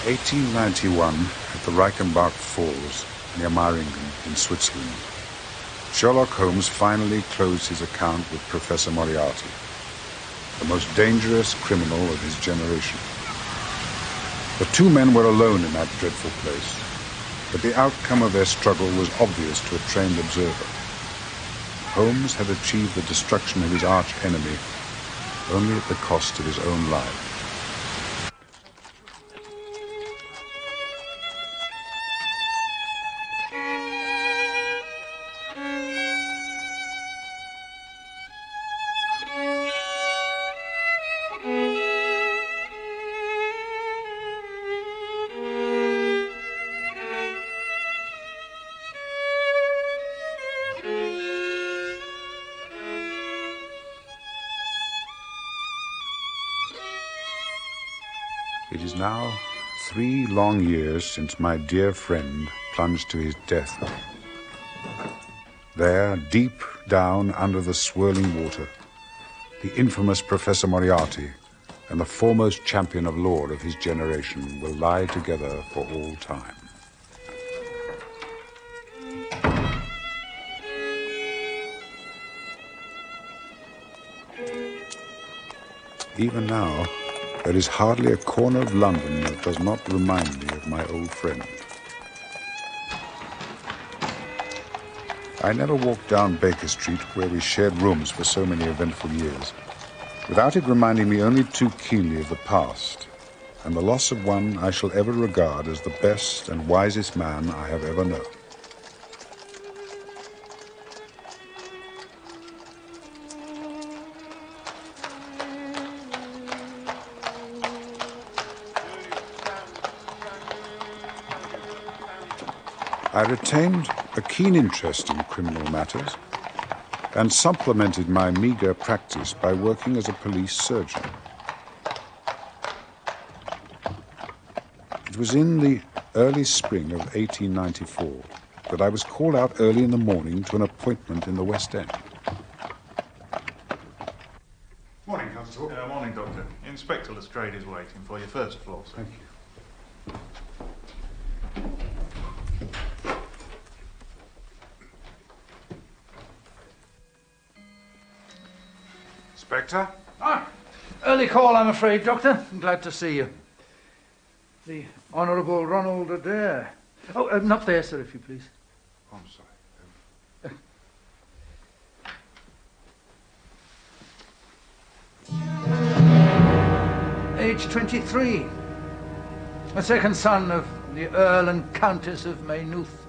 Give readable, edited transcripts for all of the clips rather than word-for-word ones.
In 1891, at the Reichenbach Falls, near Meiringen in Switzerland, Sherlock Holmes finally closed his account with Professor Moriarty, the most dangerous criminal of his generation. The two men were alone in that dreadful place, but the outcome of their struggle was obvious to a trained observer. Holmes had achieved the destruction of his arch-enemy only at the cost of his own life. It is now 3 long years since my dear friend plunged to his death. There, deep down under the swirling water, the infamous Professor Moriarty and the foremost champion of law of his generation will lie together for all time. Even now, there is hardly a corner of London that does not remind me of my old friend. I never walked down Baker Street, where we shared rooms for so many eventful years, without it reminding me only too keenly of the past, and the loss of one I shall ever regard as the best and wisest man I have ever known. I retained a keen interest in criminal matters and supplemented my meager practice by working as a police surgeon. It was in the early spring of 1894 that I was called out early in the morning to an appointment in the West End. Morning, Constable. Morning, Doctor. Inspector Lestrade is waiting for you, first floor, sir. Thank you. Inspector? Early call, I'm afraid, Doctor. I'm glad to see you. The Honourable Ronald Adair. Oh, not there, sir, if you please. Oh, I'm sorry. Age 23. A second son of the Earl and Countess of Maynooth.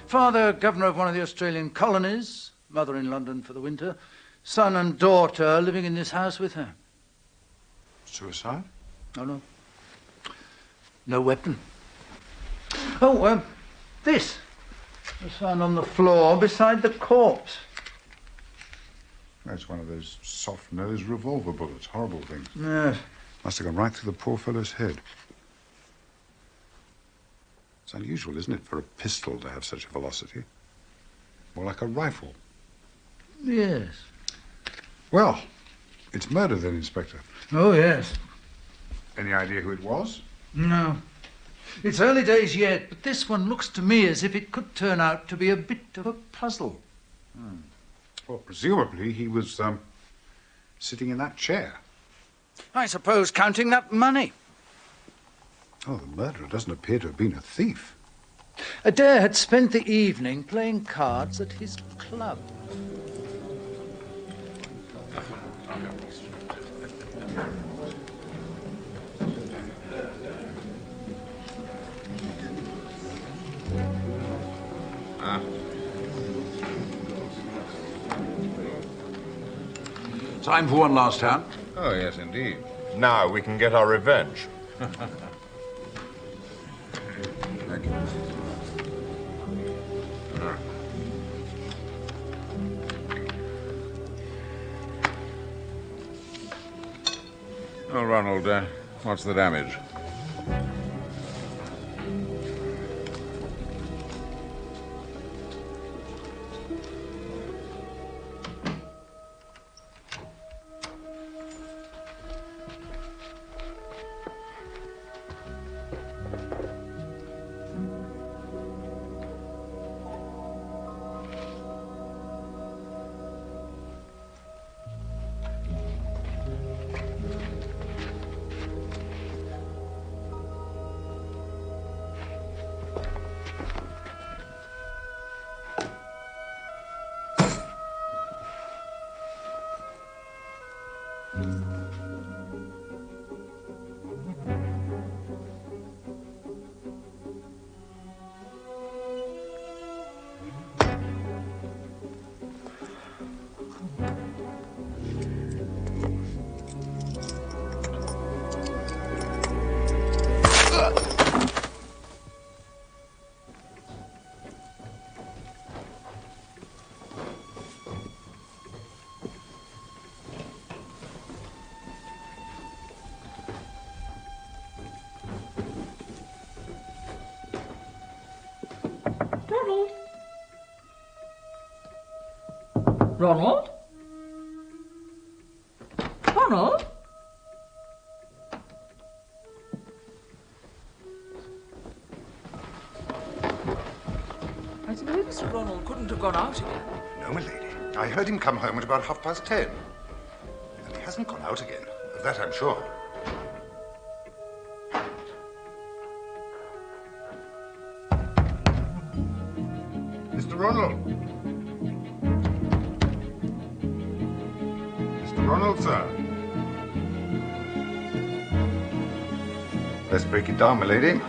Father, governor of one of the Australian colonies. Mother in London for the winter. Son and daughter living in this house with her. Suicide? Oh, no. No weapon. Oh, this was found on the floor beside the corpse. That's one of those soft-nosed revolver bullets. Horrible things. Yes. Must have gone right through the poor fellow's head. It's unusual, isn't it, for a pistol to have such a velocity? More like a rifle. Yes. Well, it's murder then, Inspector. Oh, yes. Any idea who it was? No. It's early days yet, but this one looks to me as if it could turn out to be a bit of a puzzle. Well, presumably he was, sitting in that chair. I suppose counting that money. Oh, the murderer doesn't appear to have been a thief. Adair had spent the evening playing cards at his club. Time for one last hand. Oh, yes, indeed. Now we can get our revenge. Thank you. Well, Ronald, what's the damage? Ronald? Ronald? I suppose Mr. Ronald couldn't have gone out again. No, my lady. I heard him come home at about 10:30. And he hasn't gone out again. Of that I'm sure. Mr. Ronald. Mr. Ronald, sir. Let's break it down, my lady.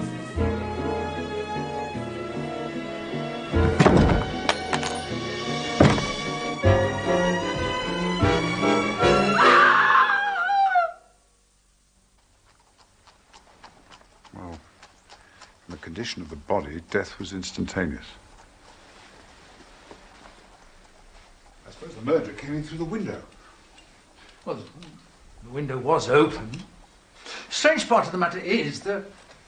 Well, in the condition of the body, death was instantaneous. I suppose the murderer came in through the window. Well, the window was open. Strange part of the matter is there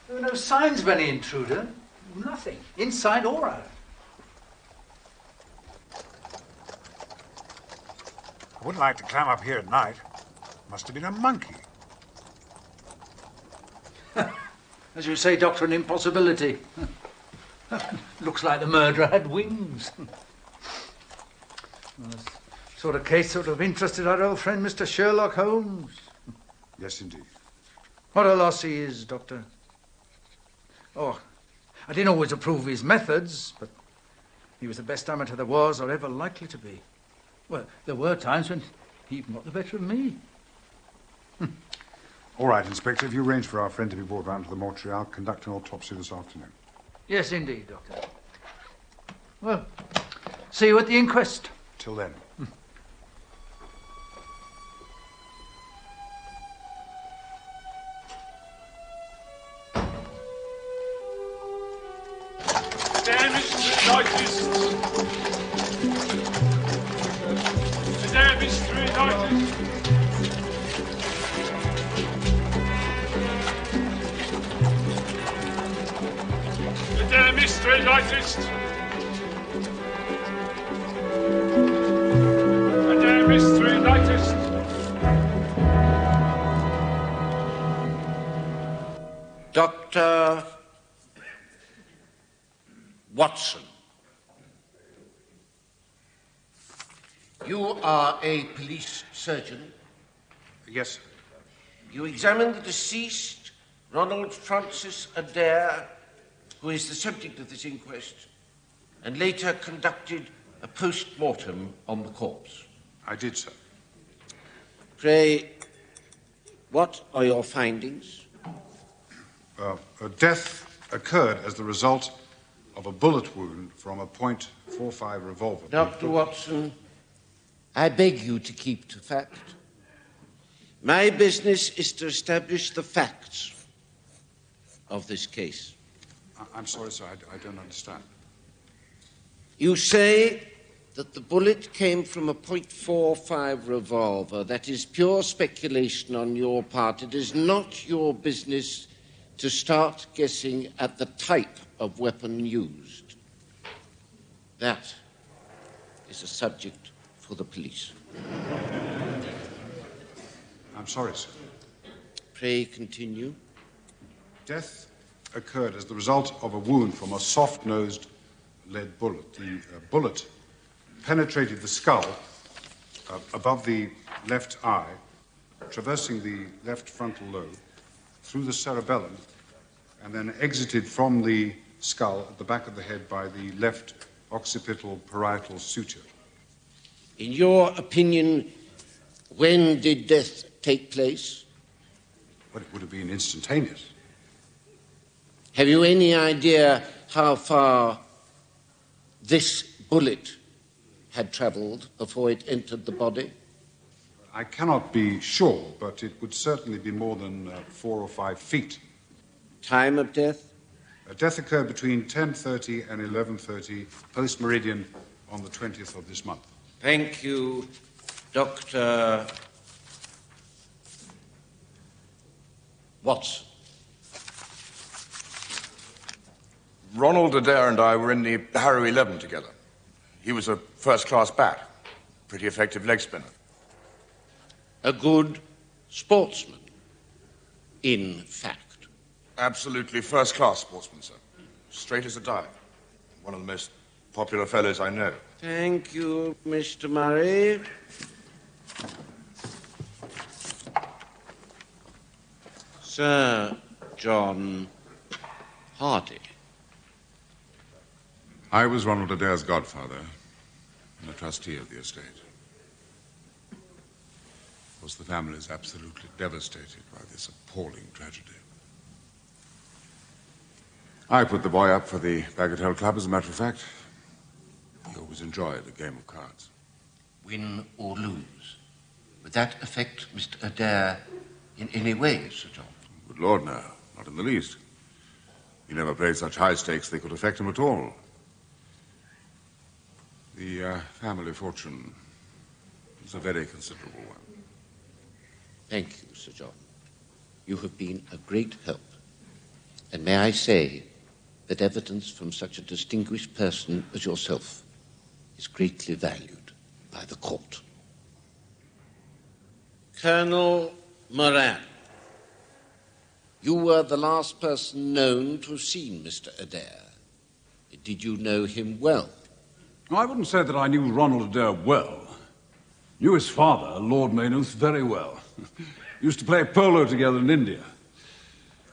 were no signs of any intruder. Nothing, inside or out. I wouldn't like to climb up here at night. Must have been a monkey. As you say, Doctor, an impossibility. Looks like the murderer had wings. Well, this sort of case sort of interested our old friend Mr. Sherlock Holmes. Yes, indeed. What a loss he is, Doctor. Oh, I didn't always approve of his methods, but he was the best amateur there was or ever likely to be. Well, there were times when he even got the better of me. All right, Inspector, if you arrange for our friend to be brought round to the mortuary, I'll conduct an autopsy this afternoon. Yes, indeed, Doctor. Well, see you at the inquest. Till then. Damage to the notice. The damage to the notice. The damage to the notice. The damage to the notice. Dr. Watson, you are a police surgeon. Yes, sir. You examined the deceased, Ronald Francis Adair, who is the subject of this inquest, and later conducted a post-mortem on the corpse. I did, sir. Pray, what are your findings? Death occurred as the result of a bullet wound from a .45 revolver. Dr. Watson, I beg you to keep to fact. My business is to establish the facts of this case. I'm sorry, sir, I don't understand. You say that the bullet came from a .45 revolver. That is pure speculation on your part. It is not your business to start guessing at the type of weapon used. That is a subject for the police. I'm sorry, sir. Pray continue. Death occurred as the result of a wound from a soft-nosed lead bullet. The bullet penetrated the skull above the left eye, traversing the left frontal lobe, through the cerebellum, and then exited from the skull at the back of the head by the left occipital parietal suture. In your opinion, when did death take place? Well, it would have been instantaneous. Have you any idea how far this bullet had travelled before it entered the body? I cannot be sure, but it would certainly be more than 4 or 5 feet. Time of death? Death occurred between 10:30 and 11:30 post-meridian on the 20th of this month. Thank you, Dr. Watson. Ronald Adair and I were in the Harrow 11 together. He was a first-class bat, pretty effective leg spinner. A good sportsman, in fact. Absolutely first-class sportsman, sir. Straight as a die. One of the most popular fellows I know. Thank you, Mr. Murray. Sir John Hardy. I was Ronald Adair's godfather and a trustee of the estate. Of course, the family is absolutely devastated by this appalling tragedy. I put the boy up for the Bagatelle Club, as a matter of fact. He always enjoyed a game of cards. Win or lose, would that affect Mr. Adair in any way, Sir John? Good Lord, no. Not in the least. He never played such high stakes they could affect him at all. The family fortune is a very considerable one. Thank you, Sir John. You have been a great help. And may I say that evidence from such a distinguished person as yourself is greatly valued by the court. Colonel Moran, you were the last person known to have seen Mr. Adair. Did you know him well? I wouldn't say that I knew Ronald Adair well. Knew his father, Lord Maynooth, very well. Used to play polo together in India.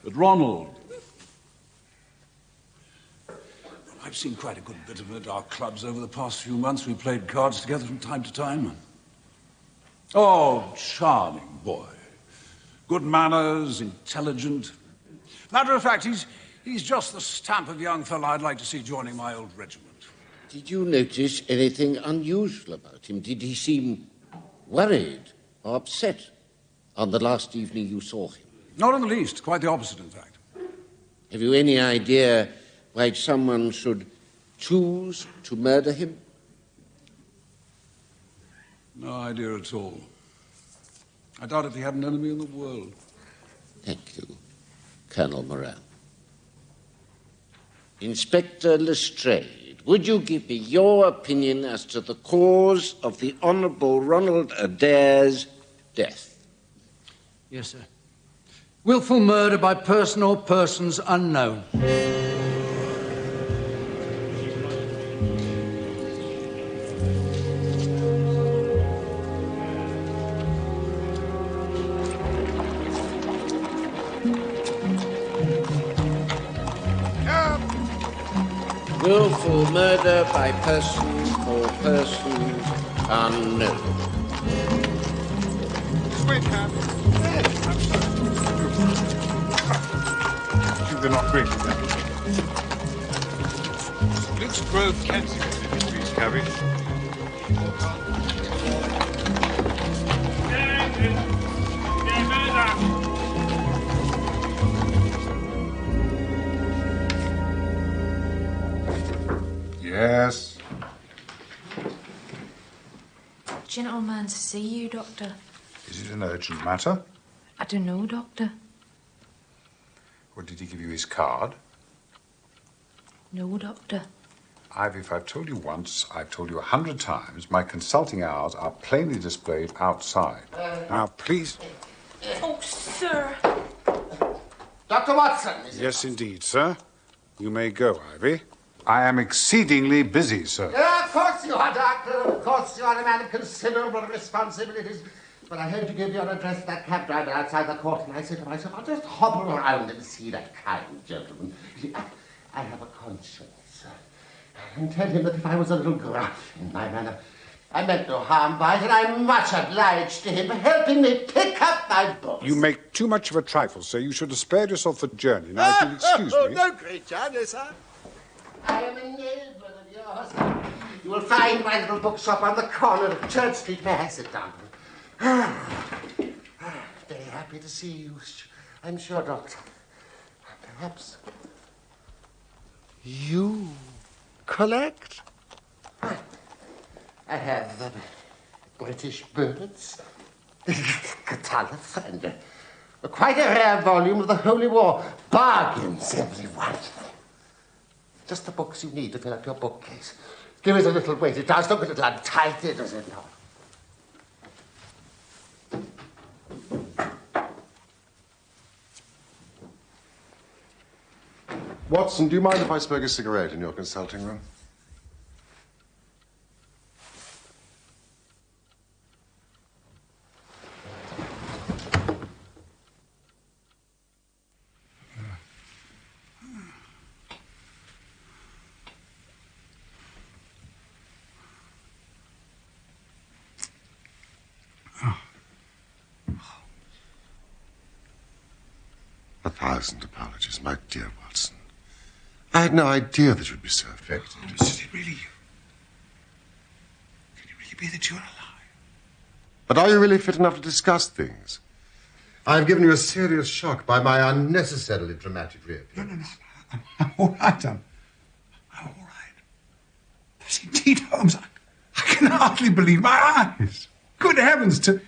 But Ronald... I've seen quite a good bit of him at our clubs over the past few months. We played cards together from time to time. Oh, charming boy. Good manners, intelligent. Matter of fact, he's just the stamp of young fellow I'd like to see joining my old regiment. Did you notice anything unusual about him? Did he seem worried or upset on the last evening you saw him? Not in the least. Quite the opposite, in fact. Have you any idea why someone should choose to murder him? No idea at all. I doubt if he had an enemy in the world. Thank you, Colonel Moran. Inspector Lestrade, would you give me your opinion as to the cause of the Honourable Ronald Adair's death? Yes, sir. Willful murder by person or persons unknown. Willful murder by person or persons unknown. Wait, Cap. I'm sorry. They're not quick. Luke's Grove, Kensington, Industries, Cabbage. Yes? Gentleman to see you, Doctor. Is it an urgent matter? I don't know, Doctor. Or did he give you his card? No, Doctor. Ivy, if I've told you once, I've told you 100 times, my consulting hours are plainly displayed outside. Now, please... Oh, sir. Dr. Watson, is it? Yes, indeed, sir. You may go, Ivy. I am exceedingly busy, sir. Yeah, of course you are, Doctor. Of course you are a man of considerable responsibilities. But I heard you give your address to that cab driver outside the court, and I said to myself, I'll just hobble around and see that kind gentleman. See, I have a conscience. And tell him that if I was a little gruff in my manner, I meant no harm by it, and I'm much obliged to him for helping me pick up my books. You make too much of a trifle, sir. You should have spared yourself the journey. Now, if you'll excuse me... No great job, yes, sir. I am a neighbour of yours. You will find my little bookshop on the corner of Church Street. May I sit down? Very happy to see you. I'm sure, Doctor. Perhaps you collect? I have British birds, Catullus, and quite a rare volume of the Holy War. Bargains, every one. Just the books you need to fill up your bookcase. Give it a little weight. It does look a little untidy, does it not? Watson, do you mind if I smoke a cigarette in your consulting room? A thousand apologies, my dear Watson. I had no idea that you'd be so affected. Is it really you? Can it really be that you're alive? But are you really fit enough to discuss things? I have given you a serious shock by my unnecessarily dramatic reappearance. No. I'm all right. I'm all right. Yes, indeed, Holmes. I can hardly believe my eyes. Good heavens, to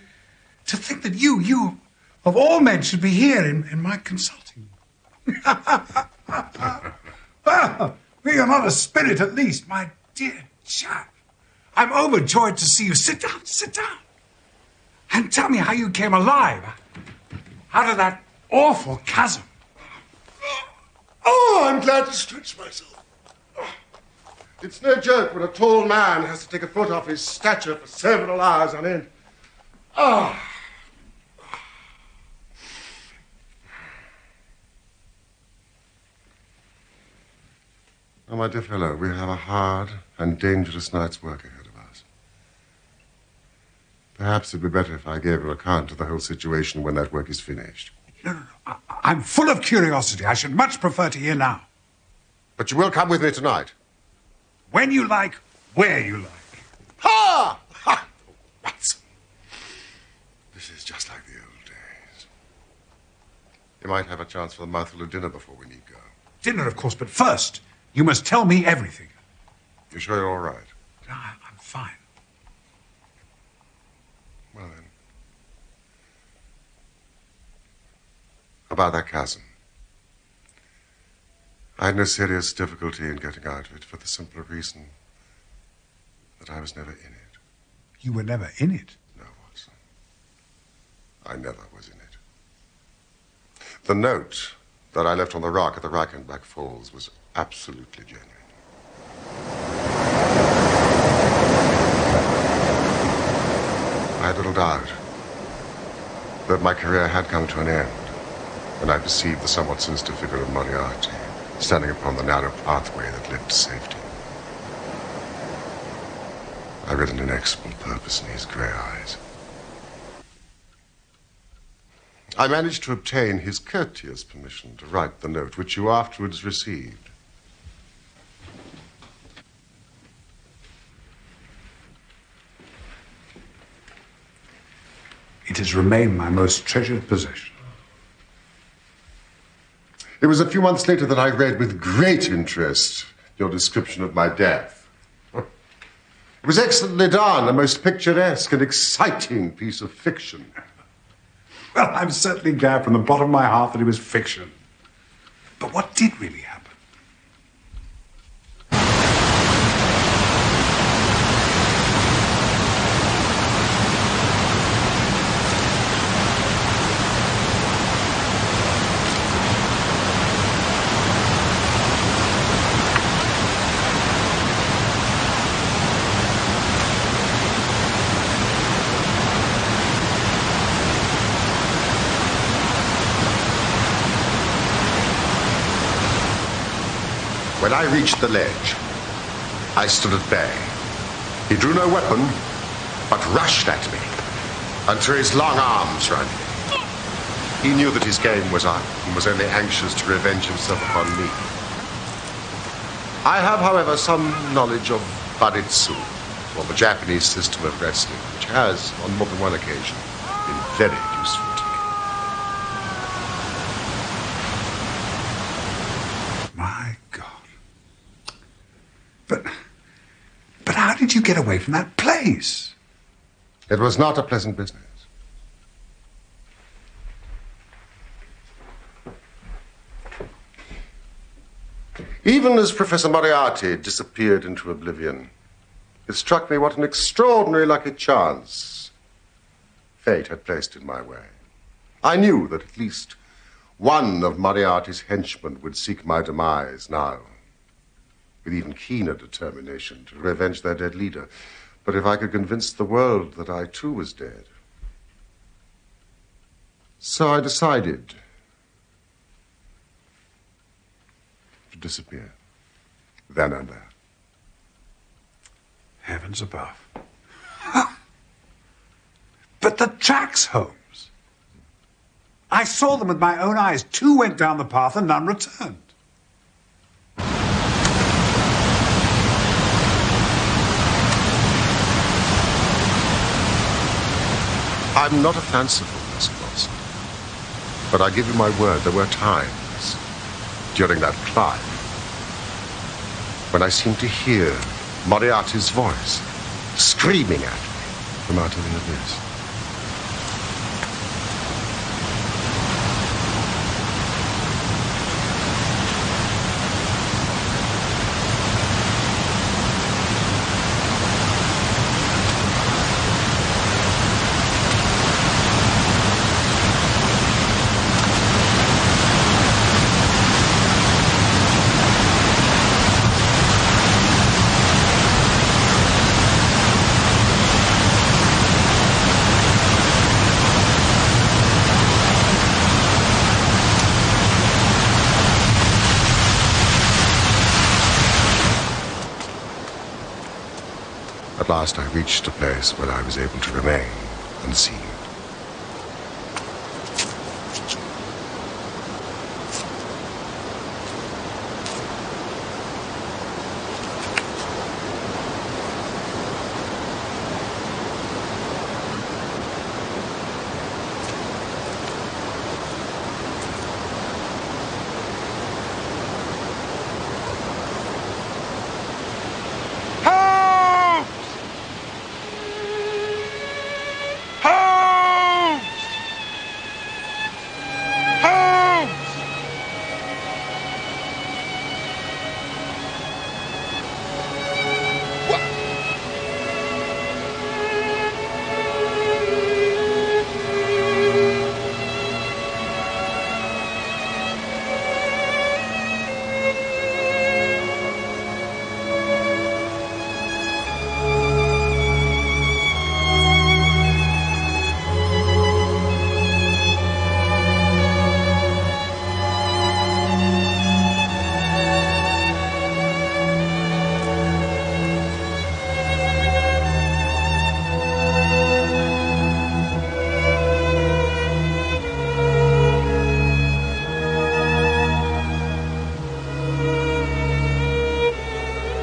think that you, of all men, should be here in my consulting room. Well, you're not a spirit, at least, my dear chap. I'm overjoyed to see you. Sit down. And tell me how you came alive out of that awful chasm. Oh, I'm glad to stretch myself. It's no joke when a tall man has to take a foot off his stature for several hours on end. Oh. Oh, my dear fellow, we have a hard and dangerous night's work ahead of us. Perhaps it'd be better if I gave an account of the whole situation when that work is finished. No. I'm full of curiosity. I should much prefer to hear now. But you will come with me tonight. When you like, where you like. Ha! Ha! Watson. This is just like the old days. You might have a chance for a mouthful of dinner before we need go. Dinner, of course, but first, you must tell me everything. You sure you're all right? I'm fine. Well, then. About that chasm. I had no serious difficulty in getting out of it for the simple reason that I was never in it. You were never in it? No, Watson. I never was in it. The note that I left on the rock at the Reichenbach Falls was absolutely genuine. I had little doubt that my career had come to an end when I perceived the somewhat sinister figure of Moriarty standing upon the narrow pathway that led to safety. I read an inexorable purpose in his grey eyes. I managed to obtain his courteous permission to write the note, which you afterwards received. It has remained my most treasured possession. It was a few months later that I read with great interest your description of my death. It was excellently done, a most picturesque and exciting piece of fiction. Well, I'm certainly glad from the bottom of my heart that it was fiction. But what did really happen? When I reached the ledge, I stood at bay. He drew no weapon, but rushed at me and threw his long arms round me. He knew that his game was up and was only anxious to revenge himself upon me. I have, however, some knowledge of Baritsu, or the Japanese system of wrestling, which has, on more than one occasion, been very useful to me. My God. But how did you get away from that place? It was not a pleasant business. Even as Professor Moriarty disappeared into oblivion, it struck me what an extraordinary lucky chance fate had placed in my way. I knew that at least one of Moriarty's henchmen would seek my demise now, with even keener determination to revenge their dead leader. But if I could convince the world that I too was dead. So I decided to disappear, then and there. Heavens above. But the tracks, Holmes. I saw them with my own eyes. 2 went down the path and none returned. I'm not a fanciful person, Watson. But I give you my word, there were times during that climb when I seemed to hear Moriarty's voice screaming at me from out of the abyss. At last I reached a place where I was able to remain unseen.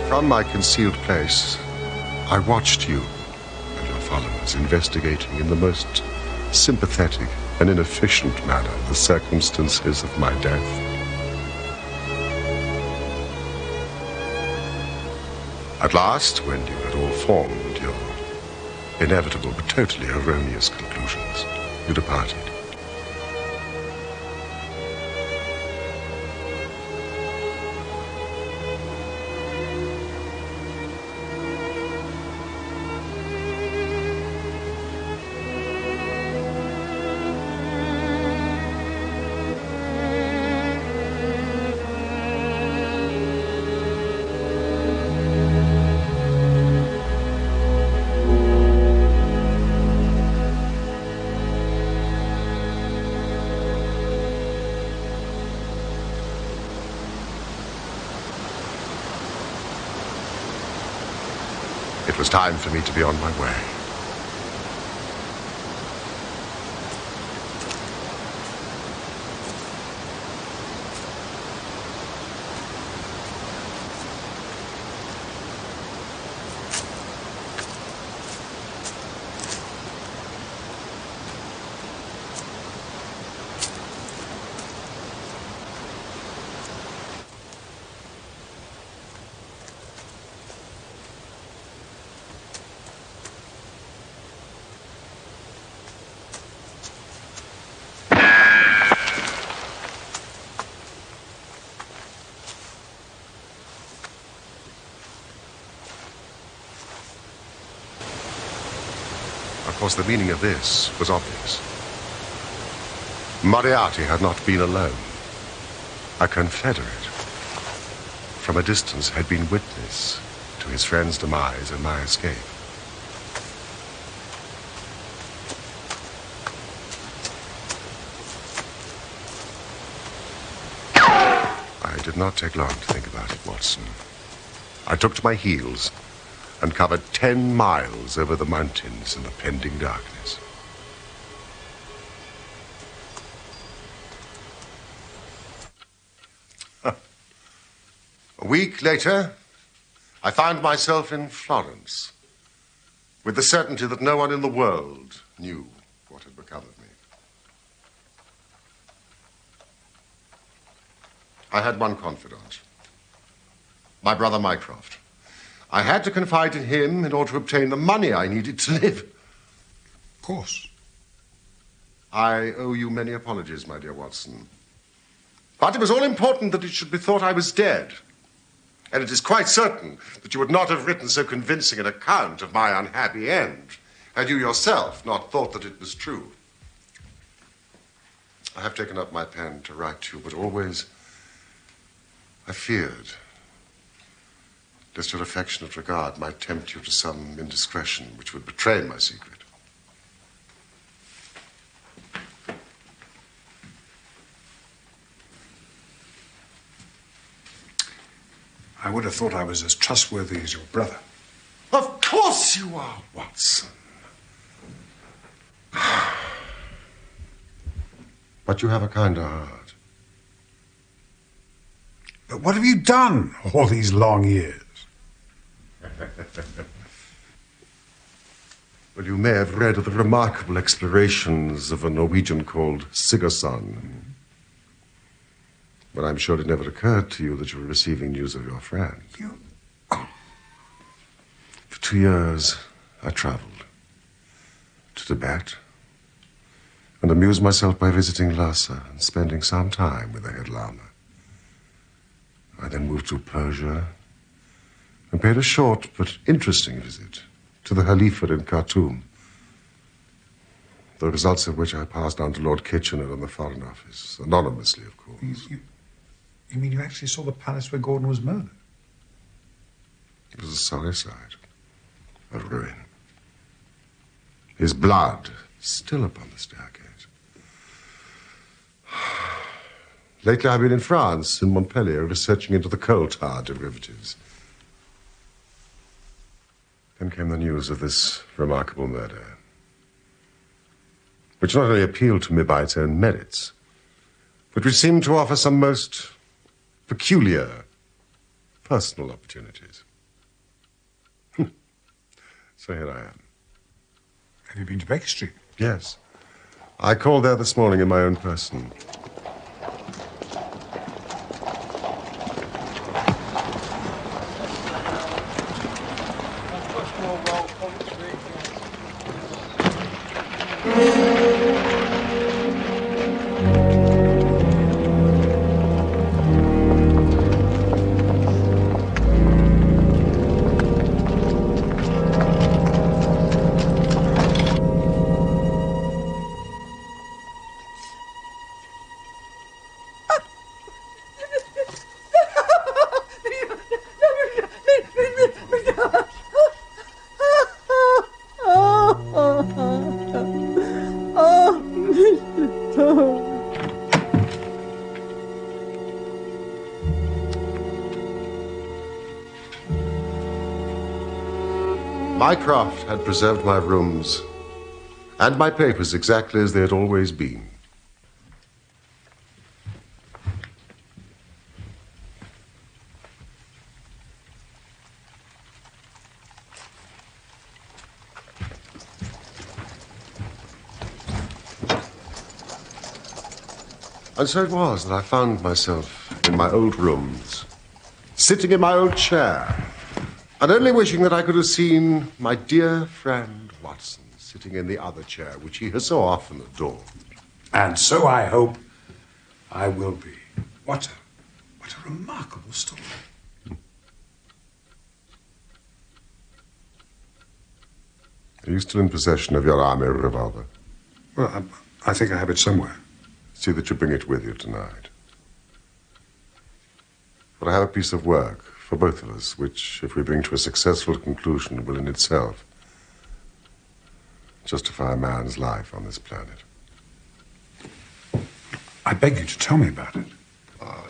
From my concealed place, I watched you and your followers investigating in the most sympathetic and inefficient manner the circumstances of my death. At last, when you had all formed your inevitable but totally erroneous conclusions, you departed. It was time for me to be on my way. Of course, the meaning of this was obvious. Moriarty had not been alone. A confederate, from a distance, had been witness to his friend's demise and my escape. I did not take long to think about it, Watson. I took to my heels and covered 10 miles over the mountains in the pending darkness. A week later, I found myself in Florence, with the certainty that no one in the world knew what had become of me. I had one confidant, my brother Mycroft. I had to confide in him in order to obtain the money I needed to live. Of course. I owe you many apologies, my dear Watson. But it was all important that it should be thought I was dead. And it is quite certain that you would not have written so convincing an account of my unhappy end had you yourself not thought that it was true. I have taken up my pen to write to you, but always I feared lest your affectionate regard might tempt you to some indiscretion which would betray my secret. I would have thought I was as trustworthy as your brother. Of course you are, Watson. But you have a kinder heart. But what have you done all these long years? Well, you may have read of the remarkable explorations of a Norwegian called Sigurdsson. But I'm sure it never occurred to you that you were receiving news of your friend. For 2 years, I traveled to Tibet and amused myself by visiting Lhasa and spending some time with the head lama. I then moved to Persia and paid a short but interesting visit to the Caliphate in Khartoum, the results of which I passed on to Lord Kitchener and the Foreign Office, anonymously, of course. You mean you actually saw the palace where Gordon was murdered? It was a sorry sight, a ruin. His blood still upon the staircase. Lately, I've been in France, in Montpellier, researching into the coal tar derivatives. Then came the news of this remarkable murder, which not only appealed to me by its own merits, but which seemed to offer some most peculiar personal opportunities. So here I am. Have you been to Baker Street? Yes. I called there this morning in my own person. My craft had preserved my rooms and my papers exactly as they had always been. And so it was that I found myself in my old rooms, sitting in my old chair, and only wishing that I could have seen my dear friend Watson sitting in the other chair, which he has so often adored. And so I hope I will be. What a remarkable story. Are you still in possession of your army revolver? Well, I think I have it somewhere. See that you bring it with you tonight. For I have a piece of work for both of us, which, if we bring to a successful conclusion, will in itself justify a man's life on this planet. I beg you to tell me about it.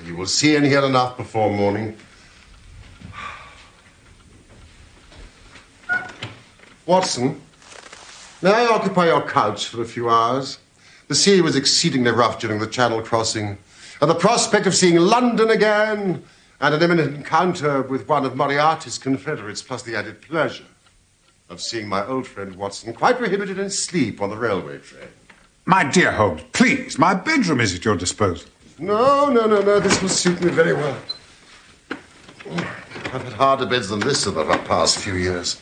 You will see and hear enough before morning. Watson, may I occupy your couch for a few hours? The sea was exceedingly rough during the Channel crossing, and the prospect of seeing London again and an imminent encounter with one of Moriarty's confederates, plus the added pleasure of seeing my old friend Watson quite prohibited in sleep on the railway train. My dear Holmes, please, my bedroom is at your disposal. No, this will suit me very well. I've had harder beds than this in the past few years.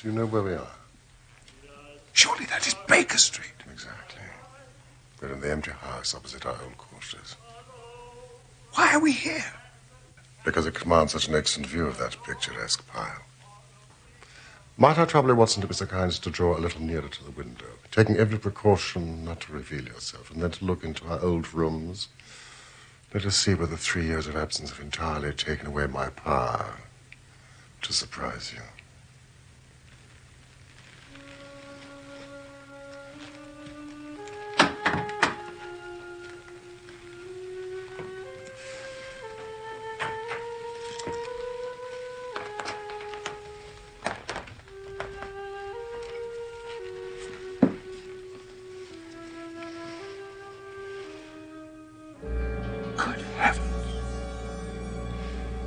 Do you know where we are? Surely that is Baker Street. Exactly. We're in the empty house opposite our old quarters. Why are we here? Because it commands such an excellent view of that picturesque pile. Might I trouble you, Watson, to be so kind as to draw a little nearer to the window, taking every precaution not to reveal yourself, and then to look into our old rooms? Let us see whether 3 years of absence have entirely taken away my power to surprise you.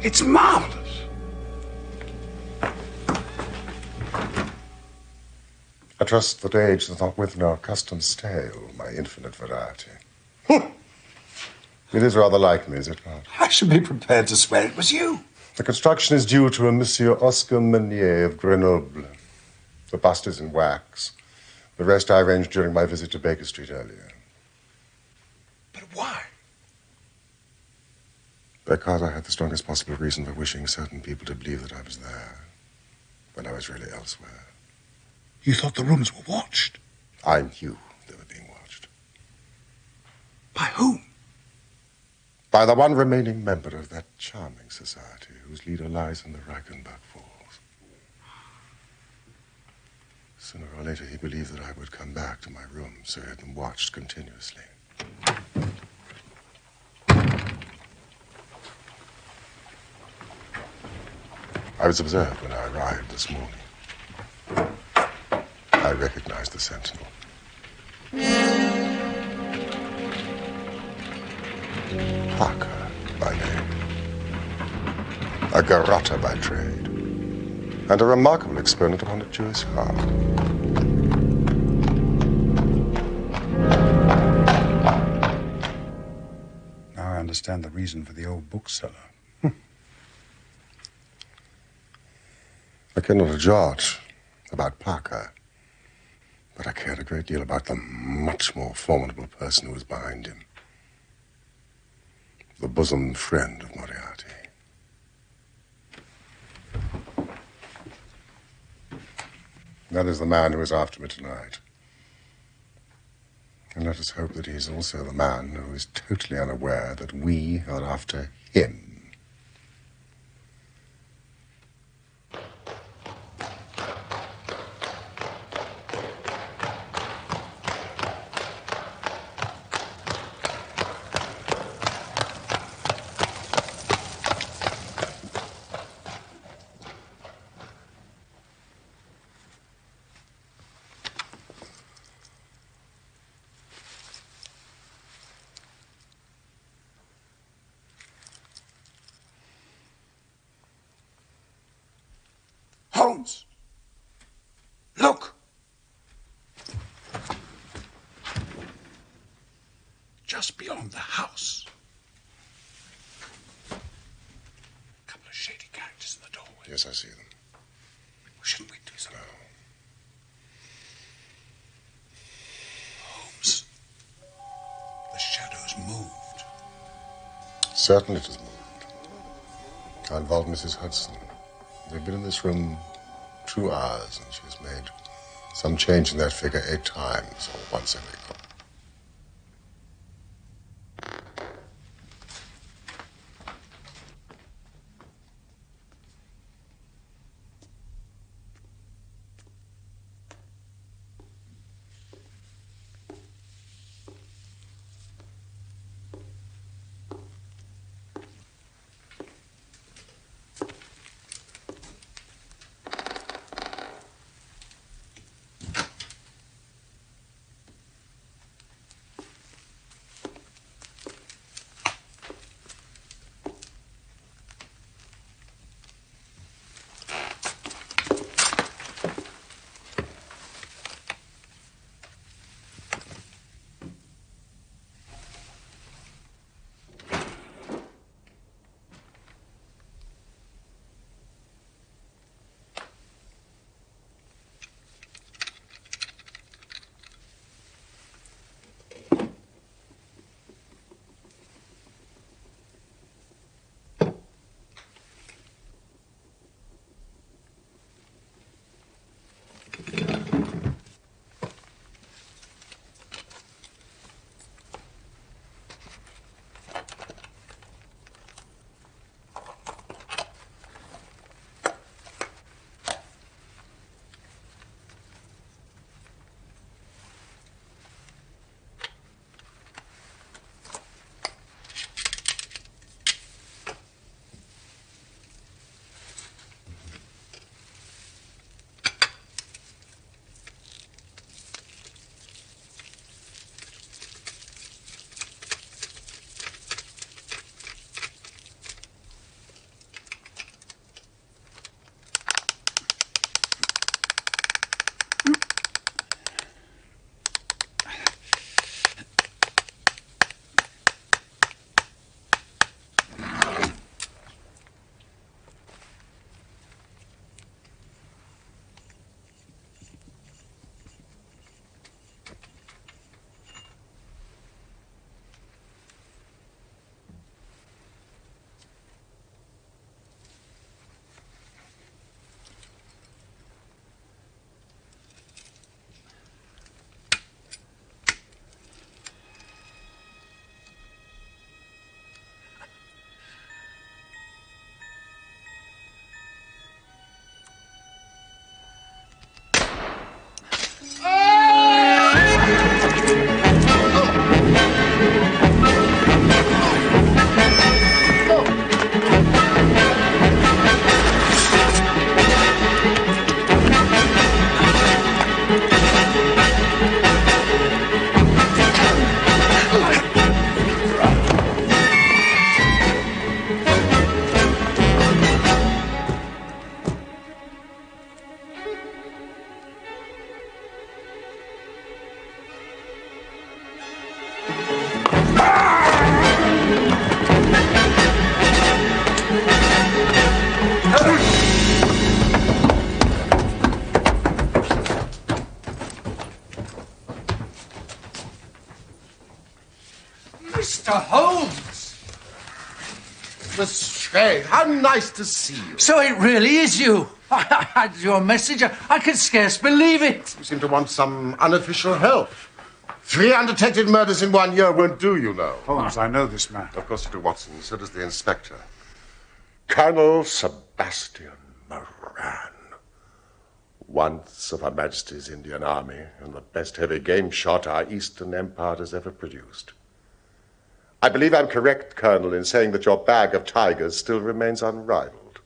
It's marvelous. I trust that age does not wither our custom stale, my infinite variety. It is rather like me, is it not? I should be prepared to swear it was you. The construction is due to a Monsieur Oscar Meunier of Grenoble. The bust is in wax. The rest I arranged during my visit to Baker Street earlier. But why? Because I had the strongest possible reason for wishing certain people to believe that I was there when I was really elsewhere. You thought the rooms were watched? I knew they were being watched. By whom? By the one remaining member of that charming society whose leader lies in the Reichenbach Falls. Sooner or later, he believed that I would come back to my room, so he had them watched continuously. I was observed when I arrived this morning. I recognized the sentinel. Parker by name. A garrotter by trade. And a remarkable exponent upon a Jewish heart. Now I understand the reason for the old bookseller. I care not a jot about Parker, but I cared a great deal about the much more formidable person who was behind him. The bosom friend of Moriarty. That is the man who is after me tonight. And let us hope that he is also the man who is totally unaware that we are after him. Holmes! Look! Just beyond the house. A couple of shady characters in the doorway. Yes, I see them. Shouldn't we do something? Holmes. The shadow's moved. Certainly it has moved. I involved Mrs. Hudson. They've been in this room 2 hours, and she has made some change in that figure 8 times, or once every couple. Mr. Holmes! Lestrade, how nice to see you. So it really is you. I had your message. I could scarce believe it. You seem to want some unofficial help. 3 undetected murders in 1 year won't do, you know. Holmes, I know this man. Of course you do, Watson. So does the inspector. Colonel Sebastian Moran. Once of Her Majesty's Indian Army and the best heavy game shot our Eastern Empire has ever produced. I believe I'm correct, Colonel, in saying that your bag of tigers still remains unrivaled.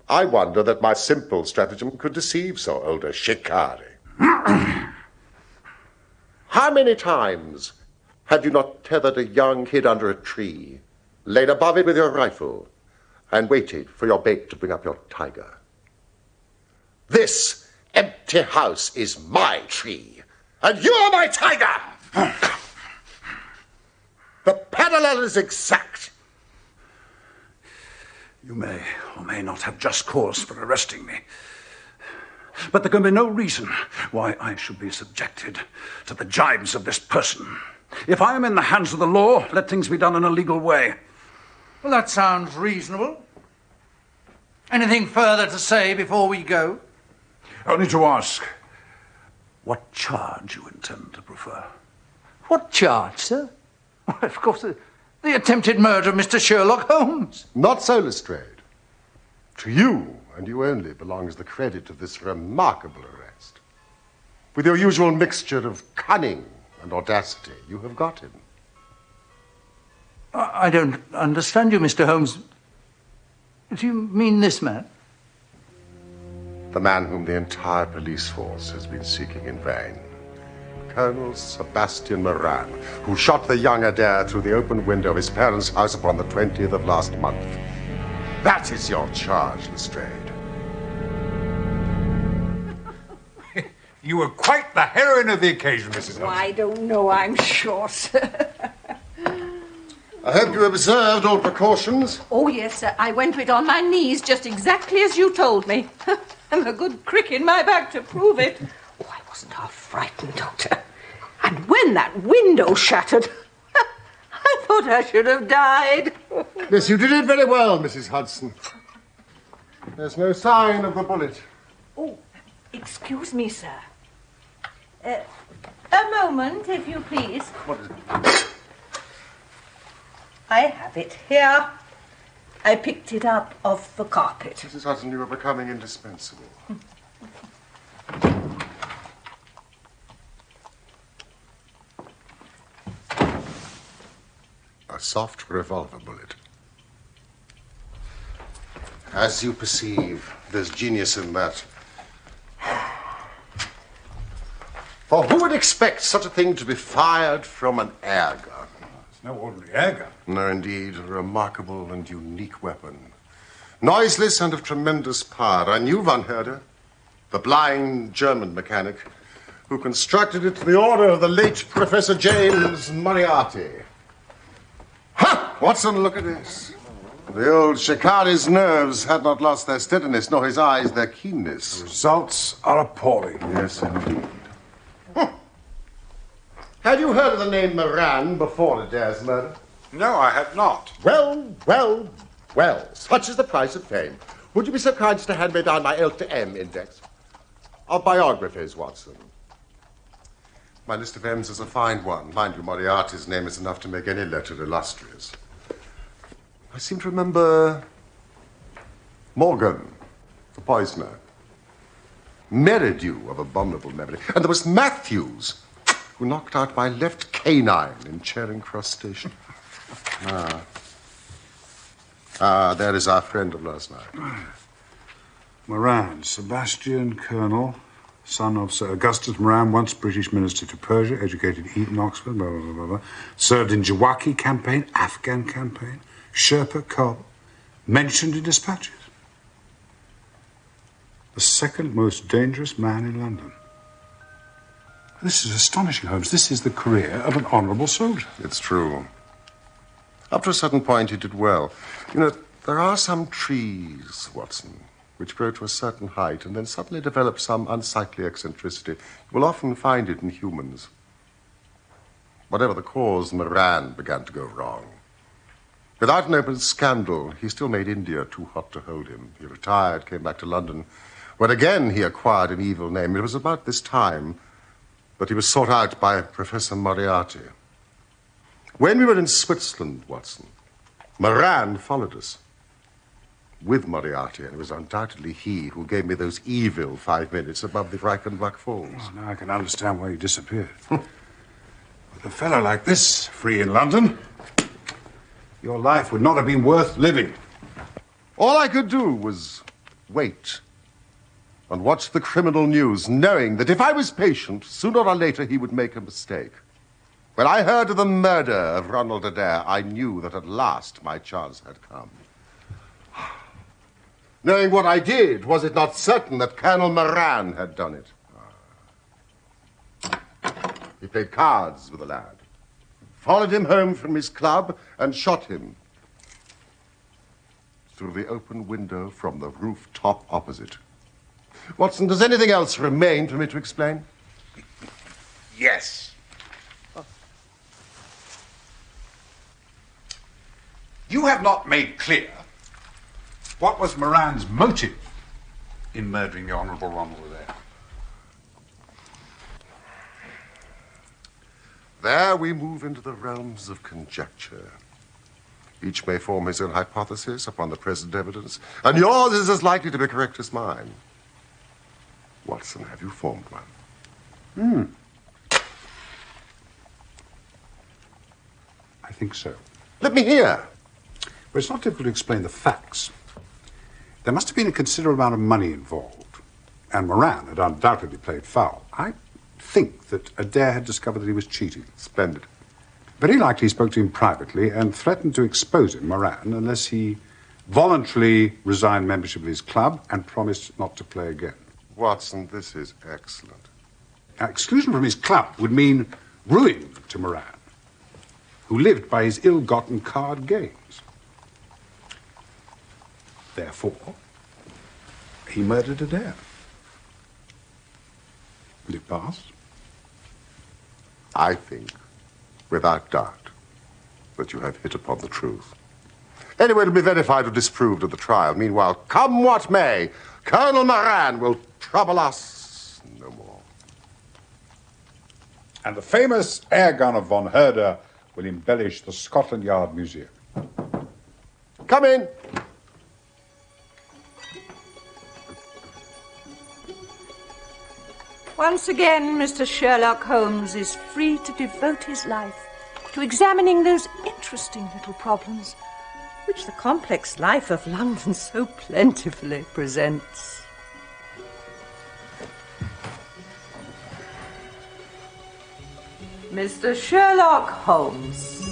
I wonder that my simple stratagem could deceive so old a shikari. How many times have you not tethered a young kid under a tree, laid above it with your rifle, and waited for your bait to bring up your tiger? This empty house is my tree, and you are my tiger! The parallel is exact. You may or may not have just cause for arresting me. But there can be no reason why I should be subjected to the jibes of this person. If I am in the hands of the law, let things be done in a legal way. Well, that sounds reasonable. Anything further to say before we go? Only to ask what charge you intend to prefer. What charge, sir? Well, of course, the attempted murder of Mr. Sherlock Holmes. Not so, Lestrade. To you, and you only, belongs the credit of this remarkable arrest. With your usual mixture of cunning and audacity, you have got him. I don't understand you, Mr. Holmes. Do you mean this man? The man whom the entire police force has been seeking in vain. Colonel Sebastian Moran, who shot the young Adair through the open window of his parents' house upon the 20th of last month. That is your charge, Lestrade. You were quite the heroine of the occasion, Mrs. Holmes. I don't know, I'm sure, sir. I hope you observed all precautions. Oh, yes, sir. I went with it on my knees, just exactly as you told me. And a good crick in my back to prove it. Oh, I wasn't half frightened, Doctor. And when that window shattered, I thought I should have died. Yes, you did it very well, Mrs. Hudson. There's no sign of the bullet. Oh, excuse me, sir. A moment, if you please. What is it? I have it here. I picked it up off the carpet. Mrs. Hudson, you are becoming indispensable. A soft revolver bullet. As you perceive, there's genius in that. For who would expect such a thing to be fired from an air gun? It's no ordinary air gun. No, indeed, a remarkable and unique weapon. Noiseless and of tremendous power. I knew Von Herder, the blind German mechanic, who constructed it to the order of the late Professor James Moriarty. Ha! Watson, look at this. The old shikari's nerves had not lost their steadiness, nor his eyes their keenness. The results are appalling. Yes, indeed. Had you heard of the name Moran before Adair's murder? No, I had not. Well, such is the price of fame. Would you be so kind as to hand me down my L to M index? Of biographies, Watson. My list of M's is a fine one. Mind you, Moriarty's name is enough to make any letter illustrious. I seem to remember Morgan, the poisoner. Merridew of abominable memory. And there was Matthews, who knocked out my left canine in Charing Cross Station. There is our friend of last night. Moran, Sebastian, Colonel, son of Sir Augustus Moran, once British Minister to Persia, educated at Eton, Oxford, blah, blah, blah, blah. Served in Jawaki campaign, Afghan campaign, Sherpa Col, mentioned in dispatches. The second most dangerous man in London. This is astonishing, Holmes. This is the career of an honourable soldier. It's true. Up to a certain point, he did well. You know, there are some trees, Watson, which grow to a certain height and then suddenly develop some unsightly eccentricity. You will often find it in humans. Whatever the cause, Moran began to go wrong. Without an open scandal, he still made India too hot to hold him. He retired, came back to London, where again he acquired an evil name. It was about this time that he was sought out by Professor Moriarty. When we were in Switzerland, Watson, Moran followed us with Moriarty, and it was undoubtedly he who gave me those evil 5 minutes above the Reichenbach Falls. Oh, now I can understand why you disappeared. With a fellow like this, free in London, your life would not have been worth living. All I could do was wait and watch the criminal news, knowing that if I was patient, sooner or later he would make a mistake. When I heard of the murder of Ronald Adair, I knew that at last my chance had come. Knowing what I did, was it not certain that Colonel Moran had done it? He played cards with the lad, followed him home from his club, and shot him through the open window from the rooftop opposite. Watson, does anything else remain for me to explain? Yes. You have not made clear what was Moran's motive in murdering the Honourable Ronald Adair. There we move into the realms of conjecture. Each may form his own hypothesis upon the present evidence, and yours is as likely to be correct as mine. Watson, have you formed one? I think so. Let me hear. But it's not difficult to explain the facts. There must have been a considerable amount of money involved, and Moran had undoubtedly played foul. I think that Adair had discovered that he was cheating. Splendid. Very likely he spoke to him privately and threatened to expose him, Moran, unless he voluntarily resigned membership of his club and promised not to play again. Watson, this is excellent. Now, exclusion from his club would mean ruin to Moran, who lived by his ill-gotten card gains. Therefore, he murdered Adair. Will it pass? I think, without doubt, that you have hit upon the truth. Anyway, it'll be verified or disproved at the trial. Meanwhile, come what may, Colonel Moran will trouble us no more. And the famous air gun of von Herder will embellish the Scotland Yard Museum. Come in. Once again, Mr. Sherlock Holmes is free to devote his life to examining those interesting little problems which the complex life of London so plentifully presents. Mr. Sherlock Holmes.